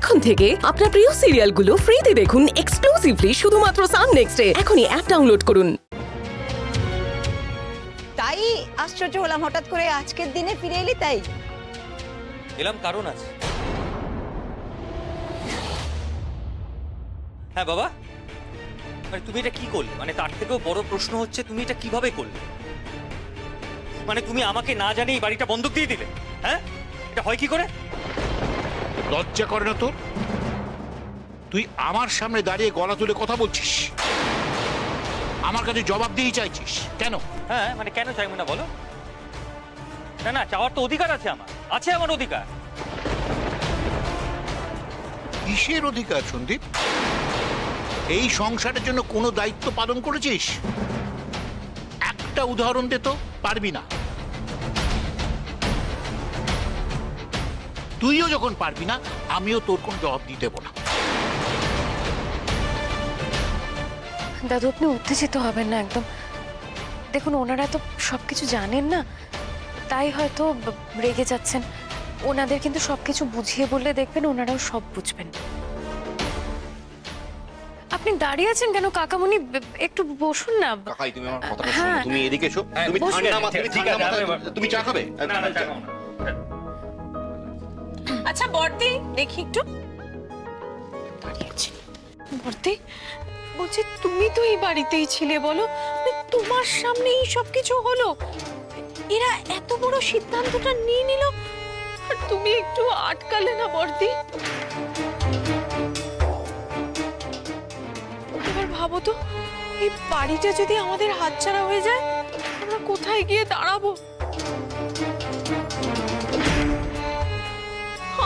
এখন থেকে আপনার প্রিয় সিরিয়ালগুলো ফ্রিতে দেখুন এক্সক্লুসিভলি শুধুমাত্র সান নেক্সটে। এখনই অ্যাপ ডাউনলোড করুন। তাই আশ্চর্য হলাম হঠাৎ করে আজকের দিনে ফিরে এলি তাই। এলাম কারণ আছে। হ্যাঁ বাবা, মানে তুমি এটা কি করলে? মানে তার থেকেও বড় প্রশ্ন হচ্ছে তুমি এটা কিভাবে করলে? মানে তুমি আমাকে না জানিয়ে এই বাড়িটা বন্ধক দিয়ে দিলে? হ্যাঁ, এটা হয় কি করে? লজ্জা করে না তোর? তুই আমার সামনে দাঁড়িয়ে গলা তুলে কথা বলছিস, আমার কাছে জবাব দিয়ে চাইছিস কেন? হ্যাঁ মানে কেন চাইবো না বলো? না না, চাওয়ার তো অধিকার আছে, আমার অধিকার। কিসের অধিকার সন্দীপ? এই সংসারের জন্য কোনো দায়িত্ব পালন করেছিস? একটা উদাহরণ দে তো। পারবি না। তুইও যখন পারবি না, আমিও তোর কোনো জবাব দিতে দেবো না। দাদু, আপনি উত্তেজিত হবেন না একদম। দেখুন, ওনারা তো সবকিছু জানেন না, তাই হয়তো রেগে যাচ্ছেন। ওনাদের কিন্তু সবকিছু বুঝিয়ে বললে দেখবেন ওনারাও সব বুঝবেন। আপনি দাঁড়িয়ে আছেন কেন কাকামুনি? একটু বসুন না। কাকাই, তুমি আমার কথাটা হ্যাঁ। শোনো। তুমি এদিকে এসো। তুমি বসুন। ঠান্ডা মাথায়, ঠিক আছে, তুমি চা খাবে? না না, চাও না। আচ্ছা বর্দি, দেখি একটু। ভর্তি বলছি, তুমি তো এই বাড়িতেই ছিলে, বলো তোমার সামনে এই সব কিছু হলো। এরা এত বড় সিদ্ধান্তটা নিয়ে নিল আর তুমি একটু আটকালে না বর্দি? এবার ভাবো তো, এই বাড়িটা যদি আমাদের হাতছাড়া হয়ে যায়, আমরা কোথায় গিয়ে দাঁড়াবো?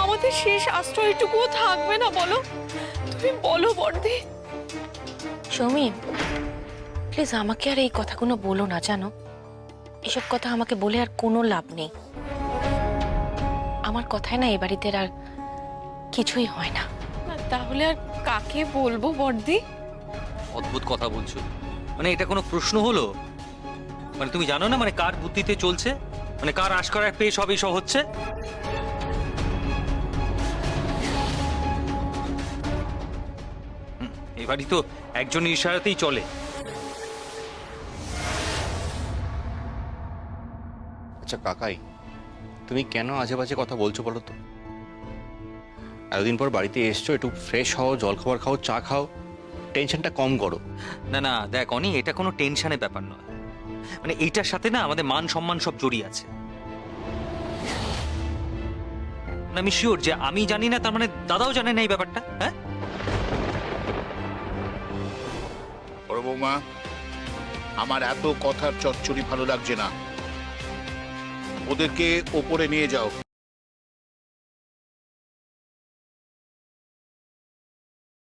আমাদের শেষ আশ্রয়টুকুও থাকবে না, বলো? তুমি বলো বর্দি। সৌমি, প্লিজ আমাকে আর এই কথাগুলো বলো না, জানো এসব কথা আমাকে বলে আর কোনো লাভ নেই। আমার কথায় না এ বাড়িতে আর কিছুই হয় না। তাহলে আর কাকে বলবো বর্দি? অদ্ভুত কথা বলছো, মানে এটা কোনো প্রশ্ন হলো? মানে তুমি জানো না মানে কার বুদ্ধিতে চলছে, মানে কার আশকারায় পেয়ে সব এইসব হচ্ছে? এই বাড়ি তো একজনের ইশারাতেই চলে। আচ্ছা কাকাই, তুমি কেন আজে বাজে কথা বলছো বলো তো? এতদিন পর বাড়িতে এসছো, একটু ফ্রেশ হও, জল খাবার খাও, চা খাও, টেনশনটা কম করো। না না দেখ অনি, এটা কোনো টেনশনের ব্যাপার নয়। মানে এইটার সাথে না আমাদের মান সম্মান সব জড়িয়ে আছে। না, আমি শিওর যে আমি জানি না তার মানে দাদাও জানে না এই ব্যাপারটা। হ্যাঁ বড় বৌমা, আমার এত কথার চচ্চড়ি ভালো লাগছে না। ওদেরকে ওপরে নিয়ে যাও,